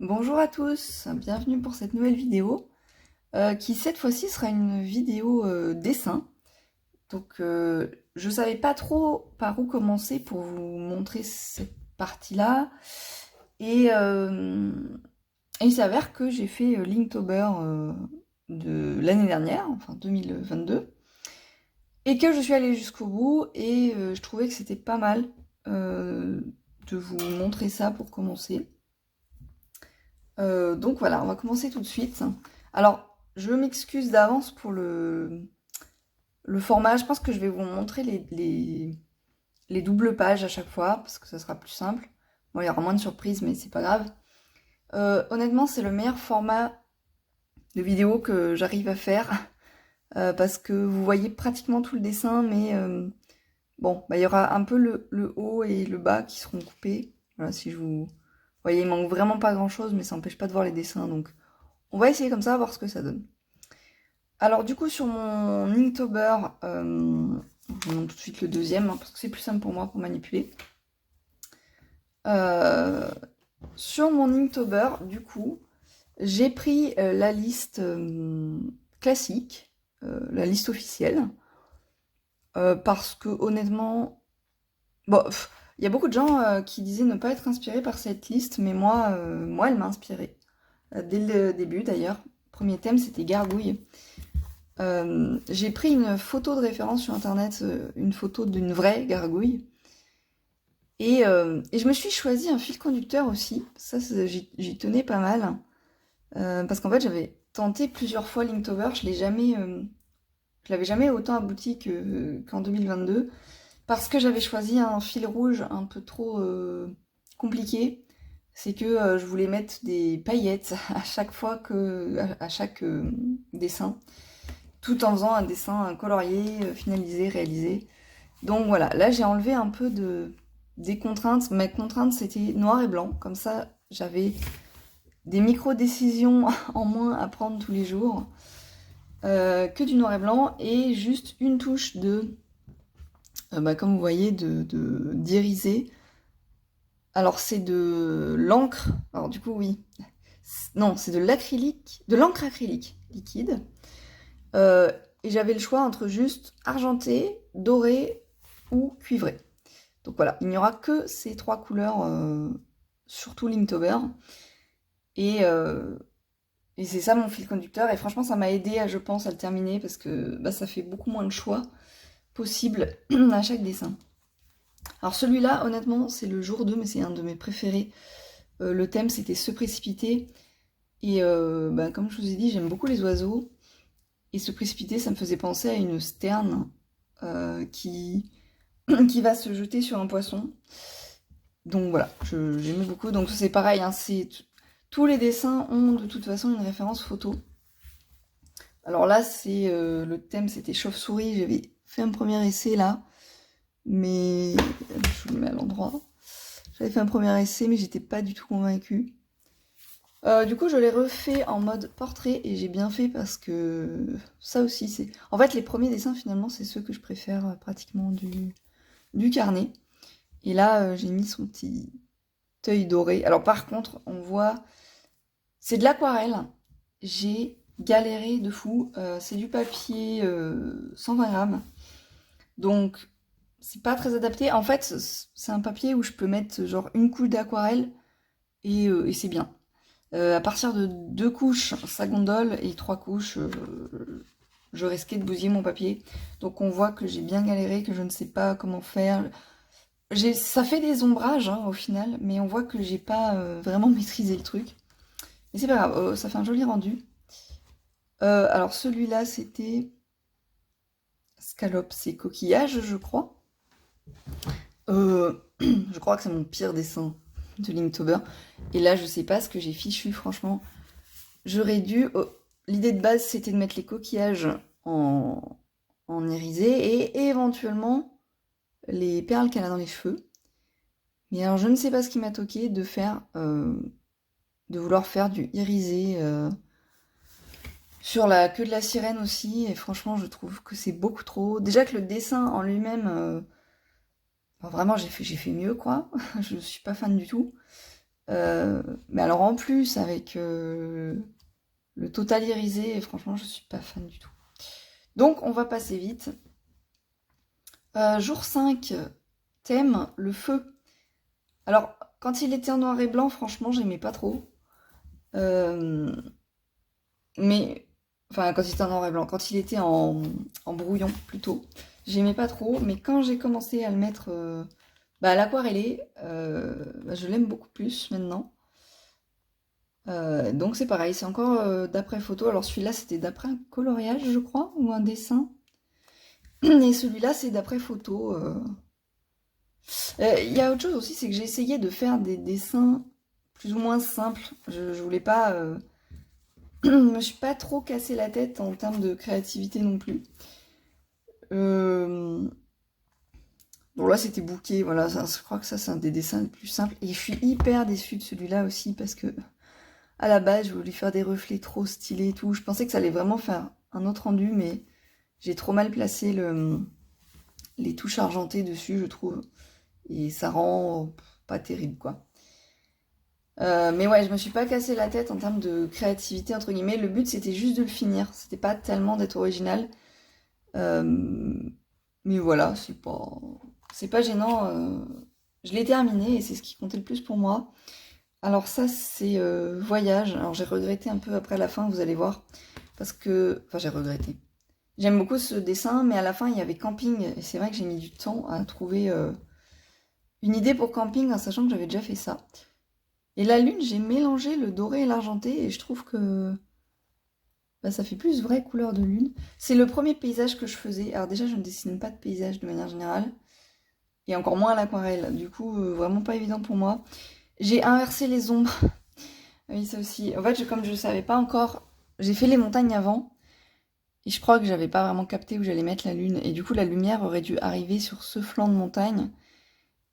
Bonjour à tous, bienvenue pour cette nouvelle vidéo qui cette fois-ci sera une vidéo dessin. Donc je savais pas trop par où commencer pour vous montrer cette partie-là et il s'avère que j'ai fait Linktober de l'année dernière, enfin 2022, et que je suis allée jusqu'au bout et je trouvais que c'était pas mal de vous montrer ça pour commencer. Donc voilà, on va commencer tout de suite. Alors, je m'excuse d'avance pour le format. Je pense que je vais vous montrer les doubles pages à chaque fois, parce que ça sera plus simple. Bon, il y aura moins de surprises, mais c'est pas grave. Honnêtement, c'est le meilleur format de vidéo que j'arrive à faire, parce que vous voyez pratiquement tout le dessin, mais bon, bah, il y aura un peu le haut et le bas qui seront coupés. Voilà, si je vous... Vous voyez, il manque vraiment pas grand-chose, mais ça n'empêche pas de voir les dessins, donc... On va essayer comme ça, voir ce que ça donne. Alors du coup sur mon Inktober, je vous montre tout de suite le deuxième, parce que c'est plus simple pour moi pour manipuler. Sur mon Inktober, du coup, j'ai pris la liste classique, la liste officielle, parce que honnêtement, bon, il y a beaucoup de gens qui disaient ne pas être inspirés par cette liste, mais moi, elle m'a inspirée. Dès le début d'ailleurs. Premier thème, c'était gargouille. J'ai pris une photo de référence sur internet, une photo d'une vraie gargouille. Et je me suis choisi un fil conducteur aussi. Ça, j'y tenais pas mal. Parce qu'en fait, j'avais tenté plusieurs fois Linktober. Je l'avais jamais autant abouti qu'en 2022. Parce que j'avais choisi un fil rouge un peu trop compliqué. C'est que je voulais mettre des paillettes à chaque fois à chaque dessin, tout en faisant un dessin colorié, finalisé, réalisé. Donc voilà, là j'ai enlevé un peu des contraintes. Mes contraintes c'était noir et blanc, comme ça j'avais des micro-décisions en moins à prendre tous les jours, que du noir et blanc, et juste une touche comme vous voyez, d'irisé. Alors c'est de l'encre, alors du coup oui, non c'est de l'acrylique, de l'encre acrylique liquide. Euh, et j'avais le choix entre juste argenté, doré ou cuivré. Donc voilà, il n'y aura que ces trois couleurs, surtout Linktober. Et, euh, et c'est ça mon fil conducteur. Et franchement, ça m'a aidé, je pense, à le terminer parce que bah, ça fait beaucoup moins de choix possibles à chaque dessin. Alors celui-là, honnêtement, c'est le jour 2, mais c'est un de mes préférés. Le thème, c'était se précipiter. Et comme je vous ai dit, j'aime beaucoup les oiseaux. Et se précipiter, ça me faisait penser à une sterne qui va se jeter sur un poisson. Donc voilà, j'aimais beaucoup. Donc c'est pareil, hein, tous les dessins ont de toute façon une référence photo. Alors là, le thème, c'était chauve-souris. J'avais fait un premier essai là, mais je le mets à l'endroit. J'avais fait un premier essai, mais j'étais pas du tout convaincue. Du coup, je l'ai refait en mode portrait et j'ai bien fait parce que ça aussi, c'est... En fait, les premiers dessins, finalement, c'est ceux que je préfère pratiquement du carnet. Et là, j'ai mis son petit œil doré. Alors par contre, on voit... C'est de l'aquarelle. J'ai galéré de fou. C'est du papier 120 grammes. Donc, c'est pas très adapté. En fait, c'est un papier où je peux mettre genre une couche d'aquarelle et c'est bien. À partir de 2 couches, ça gondole, et 3 couches, je risquais de bousiller mon papier. Donc on voit que j'ai bien galéré, que je ne sais pas comment faire. Ça fait des ombrages hein, au final, mais on voit que j'ai pas vraiment maîtrisé le truc. Mais c'est pas grave, ça fait un joli rendu. Alors celui-là, c'était scallops et coquillages, je crois. Je crois que c'est mon pire dessin de Linktober. Et là, je sais pas ce que j'ai fichu, franchement. J'aurais dû... L'idée de base, c'était de mettre les coquillages en irisé et éventuellement les perles qu'elle a dans les cheveux. Mais alors, je ne sais pas ce qui m'a toqué de vouloir faire du irisé sur la queue de la sirène aussi. Et franchement, je trouve que c'est beaucoup trop. Déjà que le dessin en lui-même, vraiment, j'ai fait mieux, quoi. Je suis pas fan du tout. Mais alors en plus, avec le total irisé, franchement, je suis pas fan du tout. Donc, on va passer vite. Jour 5, thème, le feu. Alors, quand il était en noir et blanc, franchement, j'aimais pas trop. Euh, mais, enfin, quand il était en noir et blanc, quand il était en brouillon, plutôt, j'aimais pas trop. Mais quand j'ai commencé à le mettre à l'aquarellé, je l'aime beaucoup plus maintenant. Donc c'est pareil, c'est encore d'après photo. Alors celui-là, c'était d'après un coloriage, je crois, ou un dessin. Et celui-là, c'est d'après photo. Il y a autre chose aussi, c'est que j'ai essayé de faire des dessins plus ou moins simples. Je voulais pas... je me suis pas trop cassé la tête en termes de créativité non plus. Bon là, c'était bouquet, voilà, je crois que ça, c'est un des dessins les plus simples. Et je suis hyper déçue de celui-là aussi, parce que à la base, je voulais faire des reflets trop stylés et tout. Je pensais que ça allait vraiment faire un autre rendu, mais j'ai trop mal placé les touches argentées dessus, je trouve. Et ça rend pas terrible, quoi. Mais ouais, je me suis pas cassé la tête en termes de créativité, entre guillemets. Le but, c'était juste de le finir. C'était pas tellement d'être original. Mais voilà, c'est pas gênant. Je l'ai terminé et c'est ce qui comptait le plus pour moi. Alors ça, c'est voyage. Alors j'ai regretté un peu après la fin, vous allez voir. Parce que... Enfin, j'ai regretté. J'aime beaucoup ce dessin, mais à la fin, il y avait camping. Et c'est vrai que j'ai mis du temps à trouver une idée pour camping, en sachant que j'avais déjà fait ça. Et la lune, j'ai mélangé le doré et l'argenté, et je trouve que ça fait plus vraie couleur de lune. C'est le premier paysage que je faisais. Alors déjà, je ne dessine pas de paysage de manière générale, et encore moins à l'aquarelle. Du coup, vraiment pas évident pour moi. J'ai inversé les ombres. Oui, ça aussi. En fait, comme je ne savais pas encore, j'ai fait les montagnes avant, et je crois que j'avais pas vraiment capté où j'allais mettre la lune. Et du coup, la lumière aurait dû arriver sur ce flanc de montagne,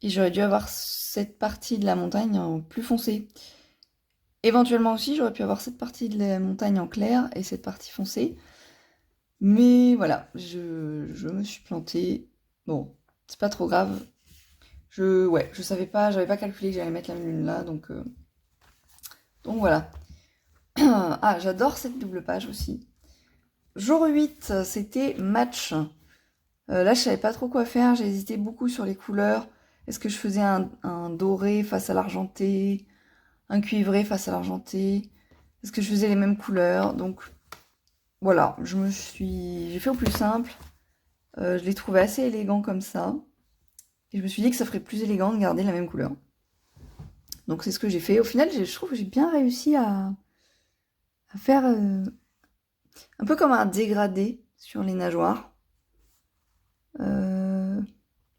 et j'aurais dû avoir cette partie de la montagne en plus foncée. Éventuellement aussi, j'aurais pu avoir cette partie de la montagne en clair et cette partie foncée. Mais voilà, je me suis plantée. Bon, c'est pas trop grave. Je savais pas, j'avais pas calculé que j'allais mettre la lune là, donc voilà. Ah, j'adore cette double page aussi. Jour 8, c'était match. Là, je savais pas trop quoi faire, j'ai hésité beaucoup sur les couleurs. Est-ce que je faisais un doré face à l'argenté, un cuivré face à l'argenté? Est-ce que je faisais les mêmes couleurs? Donc voilà, j'ai fait au plus simple. Je l'ai trouvé assez élégant comme ça. Et je me suis dit que ça ferait plus élégant de garder la même couleur. Donc c'est ce que j'ai fait. Au final, je trouve que j'ai bien réussi à faire un peu comme un dégradé sur les nageoires.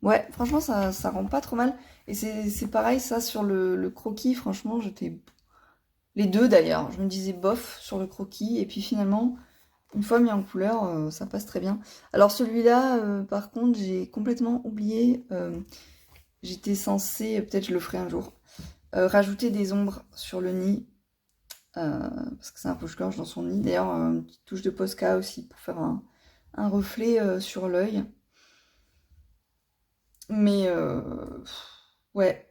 Ouais, franchement, ça rend pas trop mal. Et c'est pareil, ça, sur le croquis, franchement, j'étais... Les deux, d'ailleurs. Je me disais bof sur le croquis. Et puis finalement, une fois mis en couleur, ça passe très bien. Alors celui-là, par contre, j'ai complètement oublié. J'étais censée, peut-être je le ferai un jour, rajouter des ombres sur le nid. Parce que c'est un rouge-gorge dans son nid. D'ailleurs, une petite touche de Posca aussi pour faire un reflet sur l'œil. Mais ouais,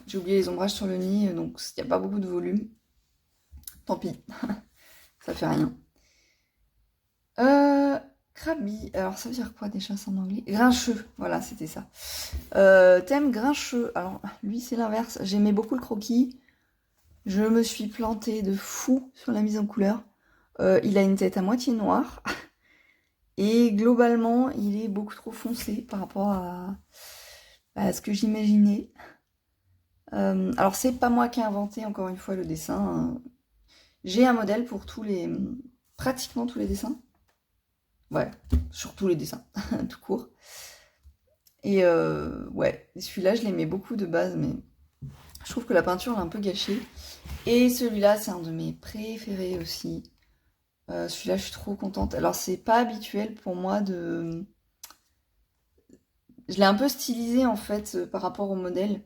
j'ai oublié les ombrages sur le nid, donc il n'y a pas beaucoup de volume. Tant pis, ça fait rien. Crabby, alors ça veut dire quoi déjà ça en anglais? Grincheux, voilà, c'était ça. Thème grincheux, alors lui c'est l'inverse, j'aimais beaucoup le croquis. Je me suis plantée de fou sur la mise en couleur. Il a une tête à moitié noire. Et globalement, il est beaucoup trop foncé par rapport à ce que j'imaginais. Alors, c'est pas moi qui ai inventé, encore une fois, le dessin. J'ai un modèle pour pratiquement tous les dessins. Ouais, sur tous les dessins, tout court. Et ouais, celui-là, je l'aimais beaucoup de base, mais je trouve que la peinture l'a un peu gâché. Et celui-là, c'est un de mes préférés aussi. Celui-là, je suis trop contente. Alors, c'est pas habituel pour moi de... Je l'ai un peu stylisé, en fait, par rapport au modèle.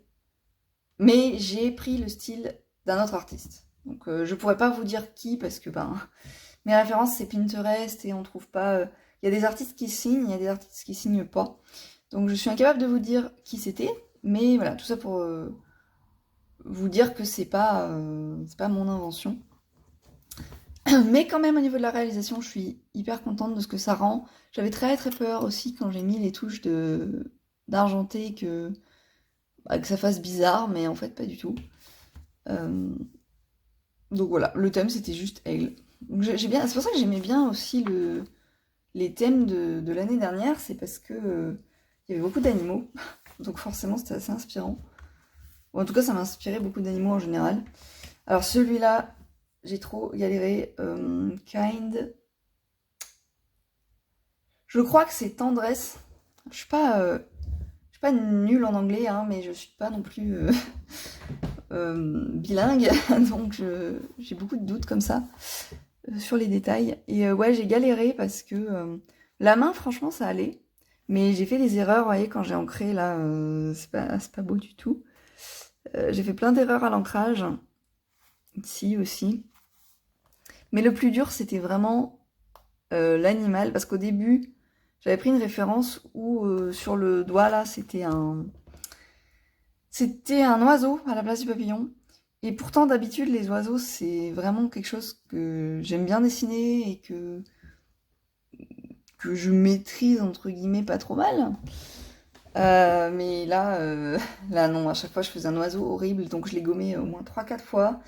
Mais j'ai pris le style d'un autre artiste. Donc, je pourrais pas vous dire qui, parce que, mes références, c'est Pinterest, et on trouve pas... Il y a des artistes qui signent, il y a des artistes qui signent pas. Donc, je suis incapable de vous dire qui c'était. Mais voilà, tout ça pour vous dire que c'est pas mon invention. Mais quand même, au niveau de la réalisation, je suis hyper contente de ce que ça rend. J'avais très très peur aussi quand j'ai mis les touches d'argenté que ça fasse bizarre, mais en fait pas du tout. Euh, donc voilà, le thème c'était juste aigle. Donc j'ai bien, c'est pour ça que j'aimais bien aussi les thèmes de l'année dernière, c'est parce que il y avait beaucoup d'animaux, donc forcément c'était assez inspirant. Ou en tout cas ça m'inspirait beaucoup d'animaux en général. Alors celui-là, j'ai trop galéré. Kind. Je crois que c'est tendresse. Je suis pas nulle en anglais, hein, mais je suis pas non plus bilingue, donc j'ai beaucoup de doutes comme ça sur les détails. Et ouais, j'ai galéré parce que la main, franchement, ça allait. Mais j'ai fait des erreurs, vous voyez, quand j'ai ancré là, c'est pas beau du tout. J'ai fait plein d'erreurs à l'ancrage, ici aussi. Mais le plus dur, c'était vraiment l'animal, parce qu'au début, j'avais pris une référence où sur le doigt là, c'était un oiseau à la place du papillon. Et pourtant, d'habitude, les oiseaux, c'est vraiment quelque chose que j'aime bien dessiner et que je maîtrise, entre guillemets, pas trop mal. Mais là, là, non, à chaque fois, je faisais un oiseau horrible, donc je l'ai gommé au moins 3 4 fois.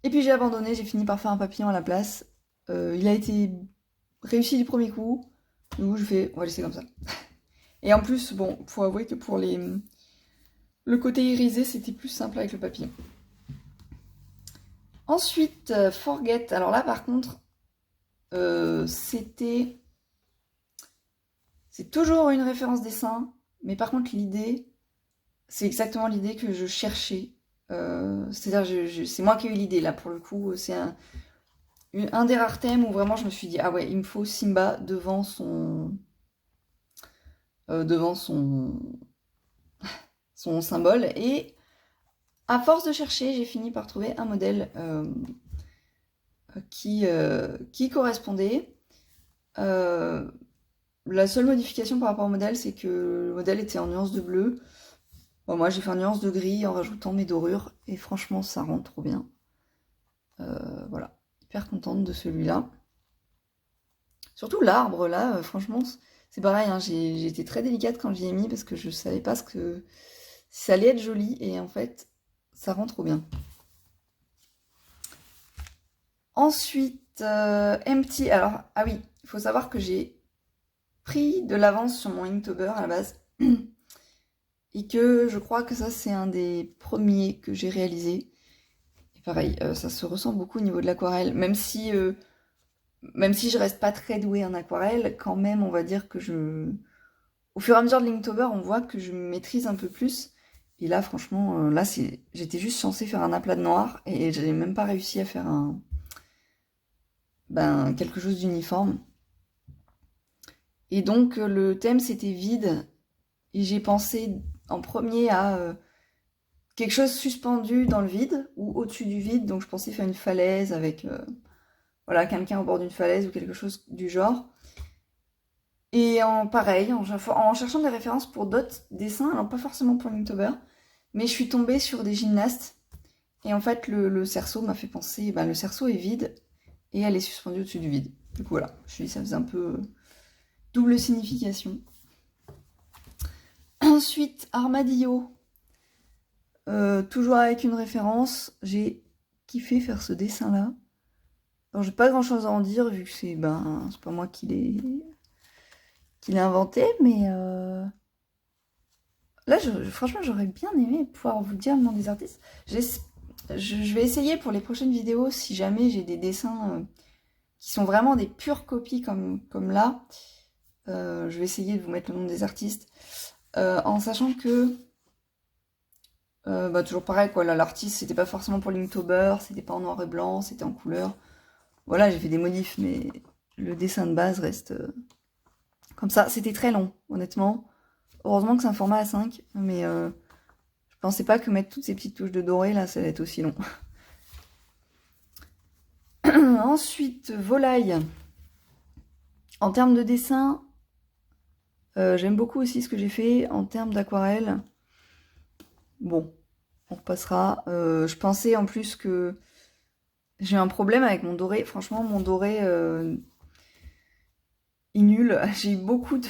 Et puis j'ai abandonné, j'ai fini par faire un papillon à la place. Il a été réussi du premier coup, du coup, je fais, on va laisser comme ça. Et en plus, bon, faut avouer que pour le côté irisé, c'était plus simple avec le papillon. Ensuite, Forget. Alors là, par contre, c'est toujours une référence dessin, mais par contre, l'idée, c'est exactement l'idée que je cherchais. C'est-à-dire, c'est moi qui ai eu l'idée là pour le coup. C'est un des rares thèmes où vraiment je me suis dit, ah ouais, il me faut Simba devant son symbole. Et à force de chercher, j'ai fini par trouver un modèle qui correspondait. La seule modification par rapport au modèle, c'est que le modèle était en nuance de bleu. Bon, moi, j'ai fait en nuance de gris en rajoutant mes dorures. Et franchement, ça rend trop bien. Voilà, hyper contente de celui-là. Surtout l'arbre, là, franchement, c'est pareil. Hein, j'ai été très délicate quand j'y ai mis parce que je savais pas si ça allait être joli. Et en fait, ça rend trop bien. Ensuite, Empty. Alors, ah oui, il faut savoir que j'ai pris de l'avance sur mon Inktober à la base. Et que je crois que ça, c'est un des premiers que j'ai réalisé. Et pareil, ça se ressent beaucoup au niveau de l'aquarelle. Même si je reste pas très douée en aquarelle, quand même, on va dire que au fur et à mesure de l'Inktober, on voit que je maîtrise un peu plus. Et là, franchement, là, j'étais juste censée faire un aplat de noir et j'avais même pas réussi à faire quelque chose d'uniforme. Et donc, le thème, c'était vide. Et j'ai pensé en premier à quelque chose suspendu dans le vide ou au-dessus du vide. Donc, je pensais faire une falaise avec voilà, quelqu'un au bord d'une falaise ou quelque chose du genre. Et pareil, en cherchant des références pour d'autres dessins, alors pas forcément pour l'Inktober, mais je suis tombée sur des gymnastes. Et en fait, le cerceau m'a fait penser, le cerceau est vide et elle est suspendue au-dessus du vide. Du coup, voilà, je me suis dit, ça faisait un peu double signification. Ensuite, Armadillo. Toujours avec une référence, j'ai kiffé faire ce dessin-là. Alors, j'ai pas grand-chose à en dire, vu que c'est pas moi qui l'ai inventé, mais là, franchement, j'aurais bien aimé pouvoir vous dire le nom des artistes. Je vais essayer pour les prochaines vidéos, si jamais j'ai des dessins qui sont vraiment des pures copies comme là, je vais essayer de vous mettre le nom des artistes, en sachant que, toujours pareil, quoi, là, l'artiste, c'était pas forcément pour l'Inktober, c'était pas en noir et blanc, c'était en couleur. Voilà, j'ai fait des modifs, mais le dessin de base reste comme ça. C'était très long, honnêtement. Heureusement que c'est un format A5, mais je pensais pas que mettre toutes ces petites touches de doré, là, ça allait être aussi long. Ensuite, volaille. En termes de dessin, j'aime beaucoup aussi ce que j'ai fait en termes d'aquarelle. Bon, on repassera. Je pensais en plus que j'ai un problème avec mon doré. Franchement, mon doré est nul. J'ai eu beaucoup de...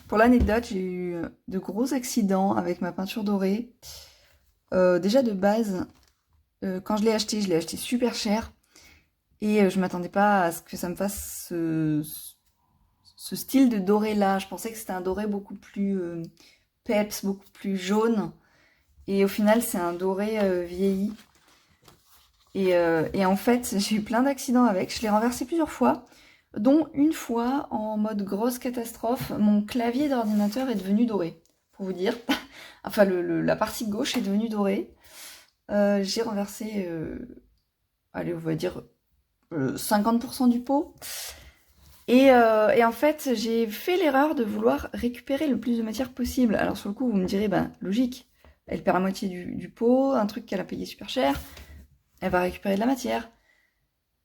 Pour l'anecdote, j'ai eu de gros accidents avec ma peinture dorée. Déjà de base, quand je l'ai acheté super cher. Et je m'attendais pas à ce que ça me fasse ce style de doré là. Je pensais que c'était un doré beaucoup plus peps, beaucoup plus jaune. Et au final, c'est un doré vieilli. Et en fait, j'ai eu plein d'accidents avec. Je l'ai renversé plusieurs fois, dont une fois, en mode grosse catastrophe, mon clavier d'ordinateur est devenu doré, pour vous dire. Enfin, la partie gauche est devenue dorée. J'ai renversé, allez, on va dire 50% du pot. Et en fait, j'ai fait l'erreur de vouloir récupérer le plus de matière possible. Alors sur le coup, vous me direz, ben logique, elle perd la moitié du pot, un truc qu'elle a payé super cher, elle va récupérer de la matière.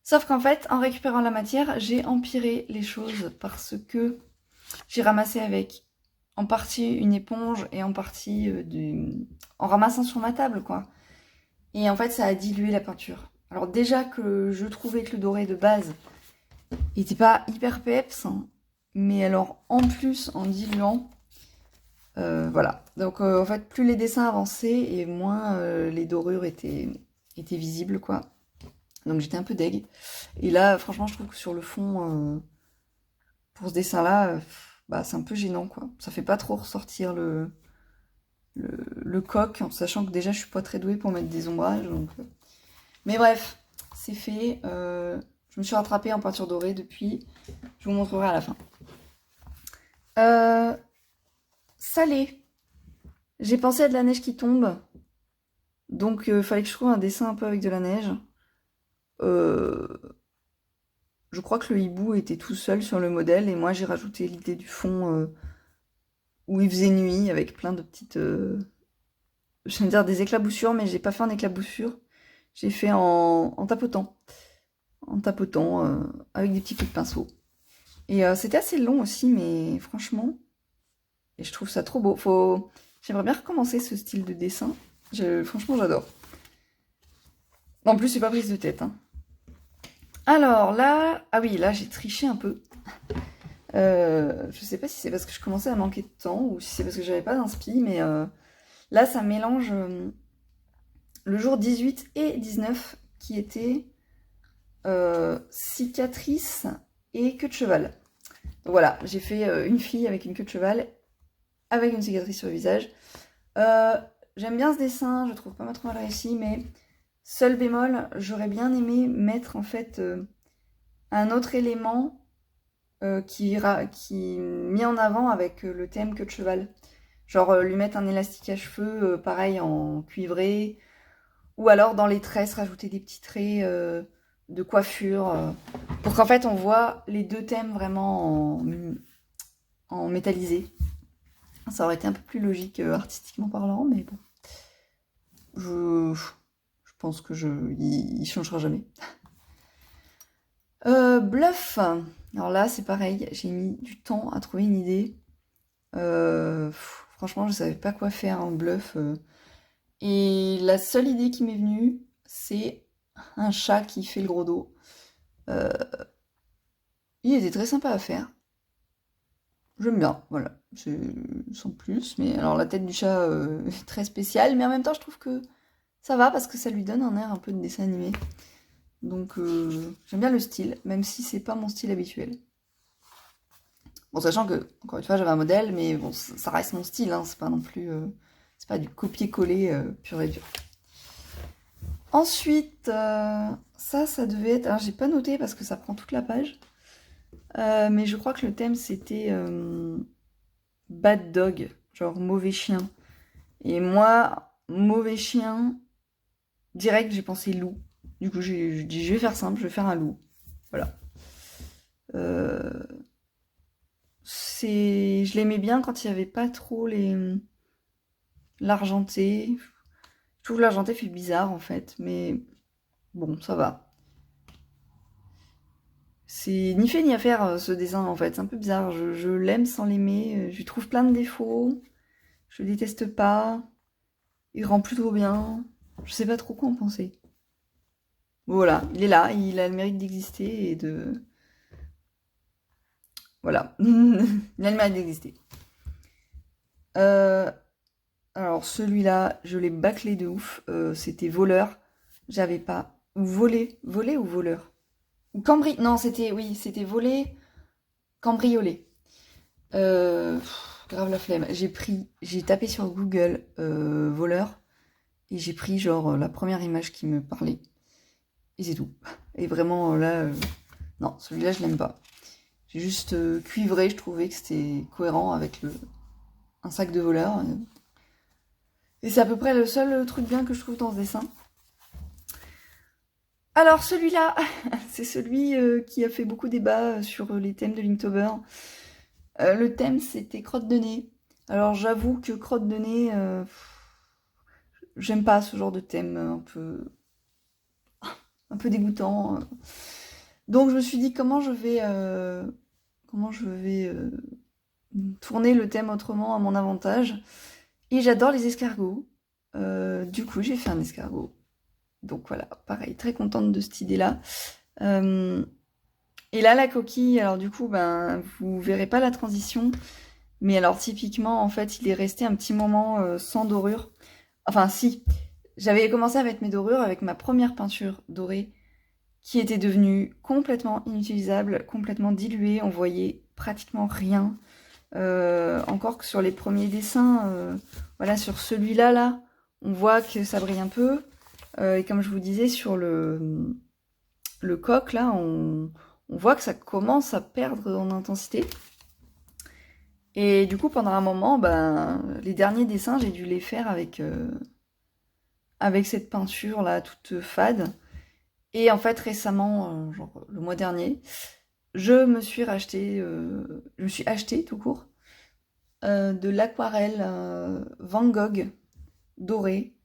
Sauf qu'en fait, en récupérant la matière, j'ai empiré les choses parce que j'ai ramassé avec en partie une éponge et en partie en ramassant sur ma table, quoi. Et en fait, ça a dilué la peinture. Alors déjà que je trouvais que le doré de base était pas hyper peps, hein, mais alors en plus en diluant, voilà. Donc en fait, plus les dessins avançaient et moins les dorures étaient visibles, quoi. Donc j'étais un peu deg. Et là, franchement, je trouve que sur le fond, pour ce dessin-là, bah, c'est un peu gênant, quoi. Ça fait pas trop ressortir le coq, en sachant que déjà je suis pas très douée pour mettre des ombrages. Donc, mais bref, c'est fait. Je me suis rattrapée en peinture dorée depuis. Je vous montrerai à la fin. Salé. J'ai pensé à de la neige qui tombe. Donc fallait que je trouve un dessin un peu avec de la neige. Je crois que le hibou était tout seul sur le modèle et moi j'ai rajouté l'idée du fond où il faisait nuit avec plein de petites... je vais dire des éclaboussures, mais j'ai pas fait en éclaboussure. J'ai fait en tapotant. En tapotant avec des petits coups de pinceau. Et c'était assez long aussi, mais franchement, et je trouve ça trop beau. J'aimerais bien recommencer ce style de dessin. Franchement, j'adore. En plus, c'est pas prise de tête. Hein. Alors là, ah oui, là j'ai triché un peu. Je sais pas si c'est parce que je commençais à manquer de temps ou si c'est parce que j'avais pas d'inspi, mais là ça mélange le jour 18 et 19 qui était cicatrice et queue de cheval. Donc voilà, j'ai fait une fille avec une queue de cheval, avec une cicatrice sur le visage. J'aime bien ce dessin, je trouve pas trop mal réussi, mais seul bémol, j'aurais bien aimé mettre en fait un autre élément qui mis en avant avec le thème queue de cheval. Genre lui mettre un élastique à cheveux, pareil en cuivré, ou alors dans les tresses rajouter des petits traits de coiffure, pour qu'en fait on voit les deux thèmes vraiment en métallisé. Ça aurait été un peu plus logique artistiquement parlant, mais bon. Je pense que il changera jamais. Bluff. Alors là, c'est pareil, j'ai mis du temps à trouver une idée. Franchement, je savais pas quoi faire en bluff. Et la seule idée qui m'est venue, c'est un chat qui fait le gros dos. Il était très sympa à faire. J'aime bien, voilà. C'est sans plus. Mais alors la tête du chat est très spéciale, mais en même temps, je trouve que ça va parce que ça lui donne un air un peu de dessin animé. Donc j'aime bien le style, même si c'est pas mon style habituel. Bon, sachant que, encore une fois, j'avais un modèle, mais bon, ça reste mon style, hein, c'est pas non plus... c'est pas du copier-coller pur et dur. Ensuite, ça devait être... Alors, j'ai pas noté parce que ça prend toute la page. Mais je crois que le thème, c'était Bad Dog, genre mauvais chien. Et moi, mauvais chien, direct, j'ai pensé loup. Du coup, j'ai dit, je vais faire simple, je vais faire un loup. Voilà. Je l'aimais bien quand il n'y avait pas trop l'argenté. Je trouve que l'argenté fait bizarre, en fait. Mais bon, ça va. C'est ni fait ni à faire, ce dessin, en fait. C'est un peu bizarre. Je l'aime sans l'aimer. Je lui trouve plein de défauts. Je le déteste pas. Il rend plutôt bien. Je sais pas trop quoi en penser. Voilà, il est là, il a le mérite d'exister et de... Voilà, il a le mérite d'exister. Euh, alors celui-là, je l'ai bâclé de ouf. C'était voleur. J'avais pas... Ou volé. Volé ou voleur? Ou Non, c'était... Oui, c'était volé, cambriolé. Grave la flemme. J'ai tapé sur Google voleur et j'ai pris genre la première image qui me parlait. Et c'est tout. Et vraiment là, non, celui-là je l'aime pas. J'ai juste cuivré, je trouvais que c'était cohérent avec un sac de voleur. Et c'est à peu près le seul truc bien que je trouve dans ce dessin. Alors celui-là, c'est celui qui a fait beaucoup débat sur les thèmes de Linktober. Le thème c'était crotte de nez. Alors j'avoue que crotte de nez, j'aime pas ce genre de thème un peu dégoûtant. Donc je me suis dit comment je vais tourner le thème autrement à mon avantage. Et j'adore les escargots. Du coup j'ai fait un escargot. Donc voilà, pareil, très contente de cette idée-là. Et là la coquille, alors du coup ben vous verrez pas la transition. Mais alors typiquement en fait il est resté un petit moment sans dorure. Enfin si, j'avais commencé à mettre mes dorures avec ma première peinture dorée qui était devenue complètement inutilisable, complètement diluée, on voyait pratiquement rien. Encore que sur les premiers dessins, voilà, sur celui-là, là, on voit que ça brille un peu. Et comme je vous disais, sur le coq, là, on voit que ça commence à perdre en intensité. Et du coup, pendant un moment, ben, les derniers dessins, j'ai dû les faire avec cette peinture là, toute fade. Et en fait, récemment, genre le mois dernier, je me suis acheté tout court de l'aquarelle Van Gogh dorée.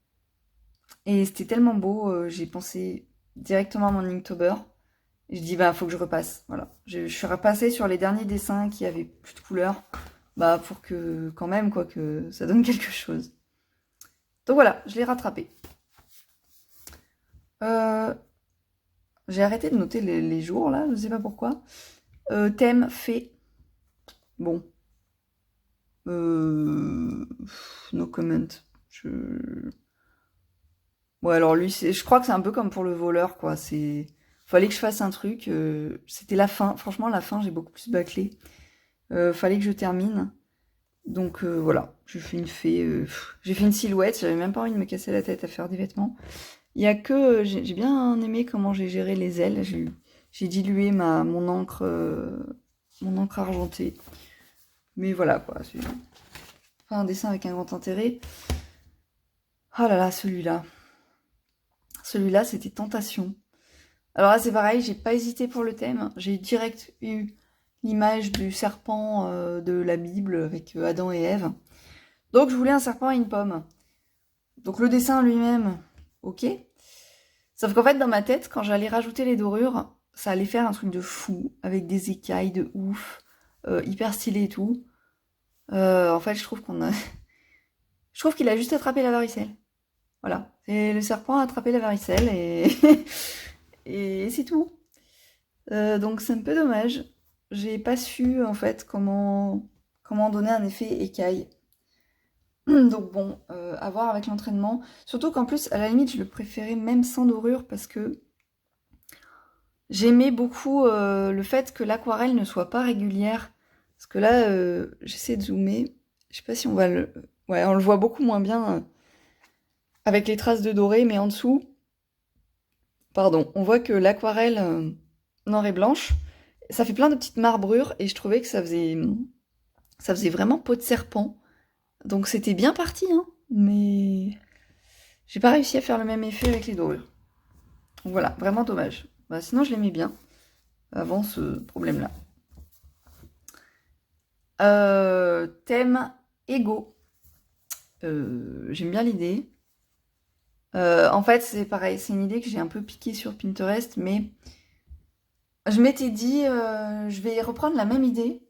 Et c'était tellement beau, j'ai pensé directement à mon Inktober. Et je dis, bah, faut que je repasse. Voilà. Je suis repassée sur les derniers dessins qui avaient plus de couleurs. Bah, pour que, quand même, quoi, que ça donne quelque chose. Donc voilà, je l'ai rattrapé. J'ai arrêté de noter les jours, là, je sais pas pourquoi. Thème, fait. Bon. No comment. Ouais, alors lui, je crois que c'est un peu comme pour le voleur, quoi. Fallait que je fasse un truc. C'était la fin. Franchement, la fin, j'ai beaucoup plus bâclé. Fallait que je termine. Donc voilà, j'ai fait une silhouette. J'avais même pas envie de me casser la tête à faire des vêtements. Il y a que j'ai bien aimé comment j'ai géré les ailes. J'ai dilué mon encre argentée. Mais voilà, quoi. C'est pas un dessin avec un grand intérêt. Oh là là, celui-là. Celui-là, c'était Tentation. Alors là, c'est pareil, j'ai pas hésité pour le thème. J'ai direct eu l'image du serpent de la Bible avec Adam et Ève. Donc je voulais un serpent et une pomme. Donc le dessin lui-même, ok. Sauf qu'en fait, dans ma tête, quand j'allais rajouter les dorures, ça allait faire un truc de fou, avec des écailles de ouf, hyper stylé et tout. En fait, je trouve qu'il a juste attrapé la varicelle. Voilà. Et le serpent a attrapé la varicelle et... et c'est tout. Donc c'est un peu dommage. J'ai pas su en fait comment donner un effet écaille. Donc bon, à voir avec l'entraînement. Surtout qu'en plus, à la limite, je le préférais même sans dorure parce que j'aimais beaucoup le fait que l'aquarelle ne soit pas régulière. Parce que là, j'essaie de zoomer. Je sais pas si on va le... Ouais, on le voit beaucoup moins bien avec les traces de doré, mais en dessous, pardon, on voit que l'aquarelle noire et blanche, ça fait plein de petites marbrures et je trouvais que ça faisait vraiment peau de serpent. Donc c'était bien parti, hein, mais j'ai pas réussi à faire le même effet avec les dorures. Donc voilà, vraiment dommage. Bah, sinon je l'aimais bien avant ce problème-là. Thème ego. J'aime bien l'idée. En fait, c'est pareil, c'est une idée que j'ai un peu piquée sur Pinterest, mais je m'étais dit, je vais reprendre la même idée,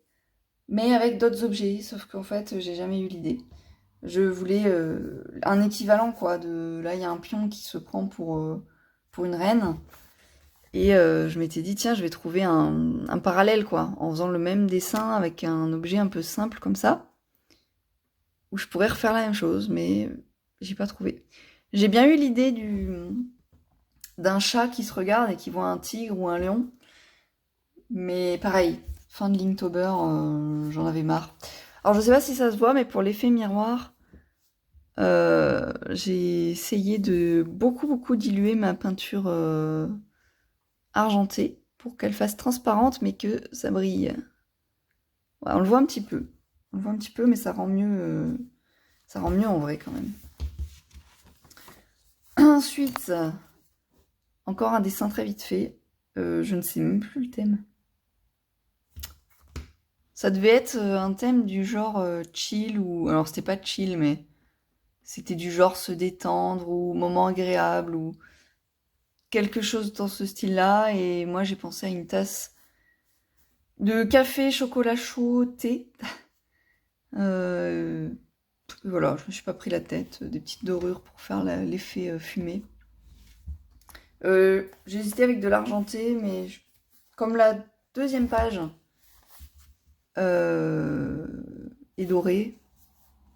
mais avec d'autres objets, sauf qu'en fait, j'ai jamais eu l'idée. Je voulais un équivalent, quoi. Là, il y a un pion qui se prend pour une reine. Et je m'étais dit, tiens, je vais trouver un parallèle, quoi, en faisant le même dessin avec un objet un peu simple comme ça, où je pourrais refaire la même chose, mais j'ai pas trouvé. J'ai bien eu l'idée d'un chat qui se regarde et qui voit un tigre ou un lion, mais pareil, fin de Linktober, j'en avais marre. Alors je sais pas si ça se voit, mais pour l'effet miroir, j'ai essayé de beaucoup diluer ma peinture argentée pour qu'elle fasse transparente, mais que ça brille. Ouais, on le voit un petit peu. On le voit un petit peu, mais ça rend mieux en vrai quand même. Ensuite, encore un dessin très vite fait. Je ne sais même plus le thème. Ça devait être un thème du genre chill ou... Alors c'était pas chill, mais c'était du genre se détendre ou moment agréable ou quelque chose dans ce style-là. Et moi j'ai pensé à une tasse de café, chocolat chaud, thé. Voilà, je me suis pas pris la tête. Des petites dorures pour faire l'effet fumé. J'ai hésité avec de l'argenté, mais comme la deuxième page est dorée,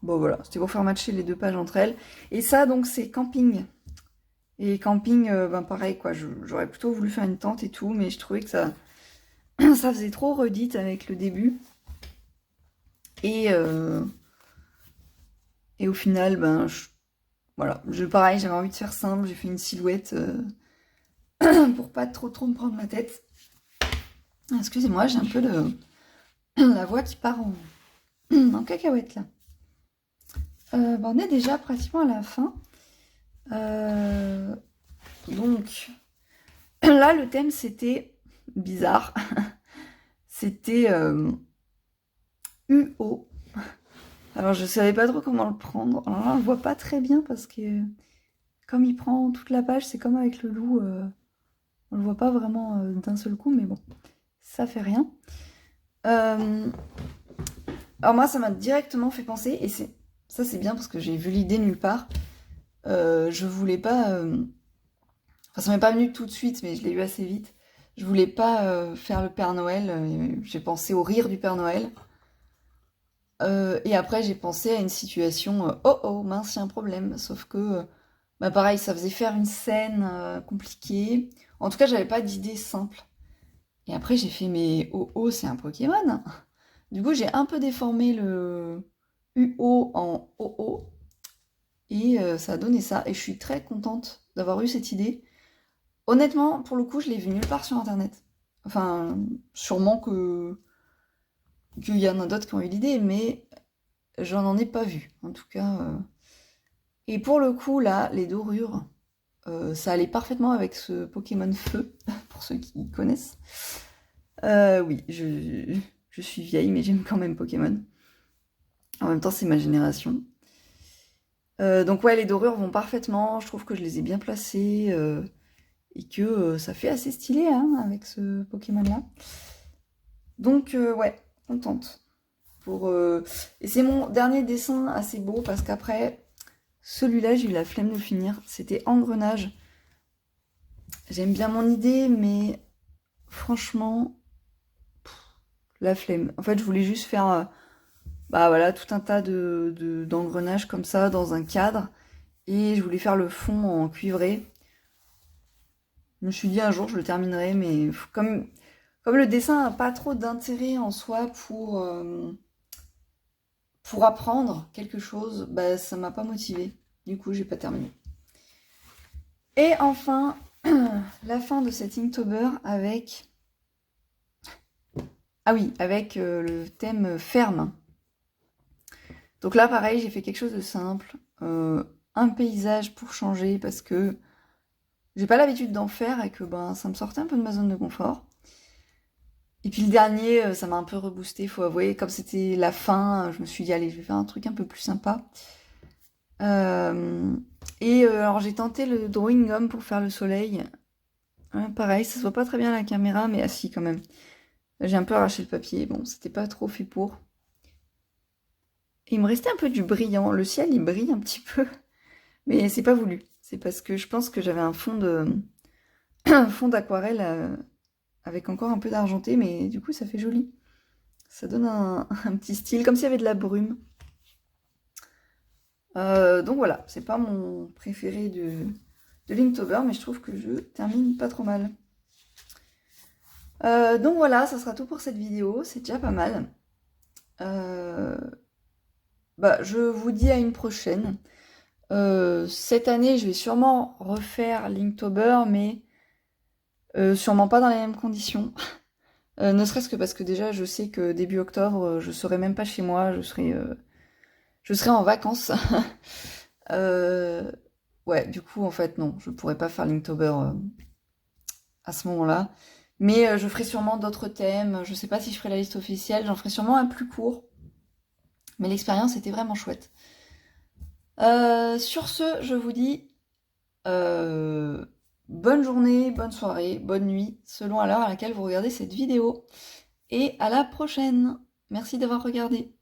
bon voilà, c'était pour faire matcher les deux pages entre elles. Et ça, donc, c'est camping. Et camping, ben pareil, quoi, j'aurais plutôt voulu faire une tente et tout, mais je trouvais que ça, ça faisait trop redite avec le début. Et au final, ben, voilà, pareil, j'avais envie de faire simple, j'ai fait une silhouette pour pas trop me prendre la tête. Excusez-moi, j'ai un peu la voix qui part en cacahuète là. Ben, on est déjà pratiquement à la fin. Donc, là, le thème, c'était bizarre. C'était UO. Alors, je savais pas trop comment le prendre. Alors là, on le voit pas très bien parce que comme il prend toute la page, c'est comme avec le loup. On le voit pas vraiment d'un seul coup, mais bon, ça fait rien. Alors moi, ça m'a directement fait penser, et ça c'est bien parce que j'ai vu l'idée nulle part. Je voulais pas... Enfin, ça m'est pas venu tout de suite, mais je l'ai eu assez vite. Je voulais pas faire le Père Noël. J'ai pensé au rire du Père Noël. Et après, j'ai pensé à une situation, oh mince, il y a un problème. Sauf que, bah pareil, ça faisait faire une scène compliquée. En tout cas, j'avais pas d'idée simple. Et après, j'ai fait, mais oh, c'est un Pokémon. Du coup, j'ai un peu déformé le UO en OO. Et ça a donné ça. Et je suis très contente d'avoir eu cette idée. Honnêtement, pour le coup, je l'ai vu nulle part sur Internet. Enfin, sûrement qu'il y en a d'autres qui ont eu l'idée, mais j'en ai pas vu, en tout cas. Et pour le coup, là, les dorures, ça allait parfaitement avec ce Pokémon Feu, pour ceux qui connaissent. Oui, je suis vieille, mais j'aime quand même Pokémon. En même temps, c'est ma génération. Donc ouais, les dorures vont parfaitement. Je trouve que je les ai bien placées. Et que ça fait assez stylé hein, avec ce Pokémon-là. Donc ouais, contente. Et c'est mon dernier dessin assez beau parce qu'après, celui-là, j'ai eu la flemme de le finir. C'était Engrenage. J'aime bien mon idée, mais franchement, la flemme. En fait, je voulais juste faire bah voilà, tout un tas d'engrenages comme ça dans un cadre. Et je voulais faire le fond en cuivré. Je me suis dit un jour je le terminerai, mais comme le dessin n'a pas trop d'intérêt en soi pour apprendre quelque chose, bah ça m'a pas motivée. Du coup, j'ai pas terminé. Et enfin, la fin de cet Inktober avec... Ah oui, avec le thème ferme. Donc là, pareil, j'ai fait quelque chose de simple. Un paysage pour changer parce que j'ai pas l'habitude d'en faire et que ben, ça me sortait un peu de ma zone de confort. Et puis le dernier, ça m'a un peu reboosté, faut avouer. Comme c'était la fin, je me suis dit, allez, je vais faire un truc un peu plus sympa. Alors j'ai tenté le drawing gum pour faire le soleil. Ouais, pareil, ça se voit pas très bien à la caméra, mais assis quand même. J'ai un peu arraché le papier, bon, c'était pas trop fait pour. Il me restait un peu du brillant. Le ciel, il brille un petit peu. Mais c'est pas voulu. C'est parce que je pense que j'avais un un fond d'aquarelle avec encore un peu d'argenté, mais du coup ça fait joli. Ça donne un petit style, comme s'il y avait de la brume. Donc voilà, c'est pas mon préféré de Linktober, mais je trouve que je termine pas trop mal. Donc voilà, ça sera tout pour cette vidéo, c'est déjà pas mal. Je vous dis à une prochaine. Cette année, je vais sûrement refaire Linktober, mais sûrement pas dans les mêmes conditions. Ne serait-ce que parce que déjà, je sais que début octobre, je serai même pas chez moi, je serai en vacances. Ouais, du coup, en fait, non, je pourrais pas faire Linktober à ce moment-là. Mais je ferai sûrement d'autres thèmes. Je sais pas si je ferai la liste officielle, j'en ferai sûrement un plus court. Mais l'expérience était vraiment chouette. Sur ce, je vous dis euh, bonne journée, bonne soirée, bonne nuit, selon à l'heure à laquelle vous regardez cette vidéo. Et à la prochaine. Merci d'avoir regardé.